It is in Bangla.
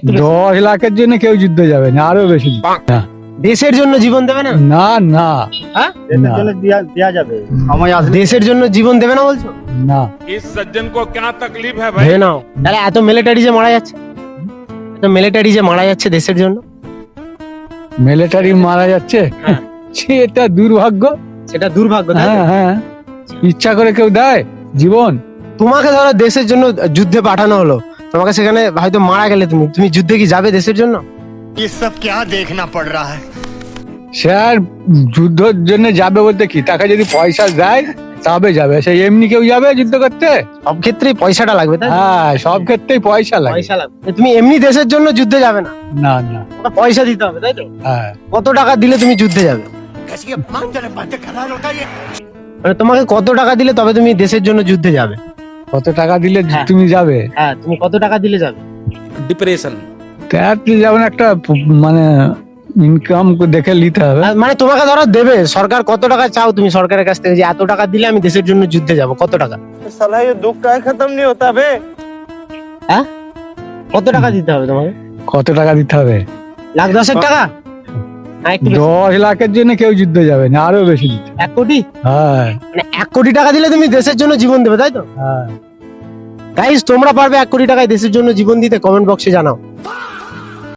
10 লাখের জন্য কেউ যুদ্ধে যাবে না, আরো বেশি না। দেশের জন্য জীবন দেবে না? না না হ্যাঁ, না, দেয়া যাবে, সময় আসবে। দেশের জন্য জীবন দেবে না বলছো? না। इस सज्जन को क्या तकलीफ है भाई? ভেবে নাও, তাহলে এত মিলিটারি যে মারা যাচ্ছে, এত মিলিটারি যে মারা যাচ্ছে দেশের জন্য। মিলিটারি মারা যাচ্ছে, হ্যাঁ। সেটা দুর্ভাগ্য। সেটা দুর্ভাগ্য, তাই তো? হ্যাঁ হ্যাঁ, ইচ্ছা করে কেউ দেয় জীবন? তোমাকে ধরো দেশের জন্য যুদ্ধে পাঠানো হলো, তোমাকে সেখানে হয়তো মারা গেলে, তুমি তুমি যুদ্ধে কি যাবে দেশের জন্য? ये सब क्या देखना पड़ रहा है? সে আর যুদ্ধের জন্য যাবে বলতে কি, তাকে যদি পয়সা দেয় তবে যাবে, সে এমনি কেউ যাবে যুদ্ধ করতে? সব ক্ষেত্রেই পয়সাটা লাগবে, তাই তো? হ্যাঁ, সব ক্ষেত্রেই পয়সা লাগে। পয়সা লাগবে। তুমি এমনি দেশের জন্য যুদ্ধে যাবে না, না না, তোমাকে পয়সা দিতে হবে, তাই তো? হ্যাঁ। কত টাকা দিলে তুমি যুদ্ধে যাবে? कैसी अपमानजनक बातें कर रहा है लड़का ये? মানে তোমাকে কত টাকা দিলে তবে তুমি দেশের জন্য যুদ্ধে যাবে? কত টাকা দিলে হ্যাঁ। তুমি যাবে? হ্যাঁ, তুমি কত টাকা দিলে যাবে? डिप्रेशन। তার যেমন একটা মানে ইনকাম দেখে নিতে হবে। আর মানে তোমাকে ধরো দেবে সরকার, কত টাকা চাও তুমি সরকারের কাছ থেকে, যে এত টাকা দিলে আমি দেশের জন্য যুদ্ধে যাব? কত টাকা? साला ये दुख का खत्म नहीं होता बे। হ্যাঁ, কত টাকা দিতে হবে তোমাকে? কত টাকা দিতে হবে? 1,10,000 টাকা? না, একটু বেশি। 10 লাখের জন্য কেউ যুদ্ধে যাবে না, আরো বেশি দিতে। 1 কোটি? হ্যাঁ মানে 1 কোটি টাকা দিলে তুমি দেশের জন্য জীবন দেবে, তাই তো? হ্যাঁ। গাইস, তোমরা পারবে 1 কোটি টাকায় দেশের জন্য জীবন দিতে? কমেন্ট বক্সে জানাও।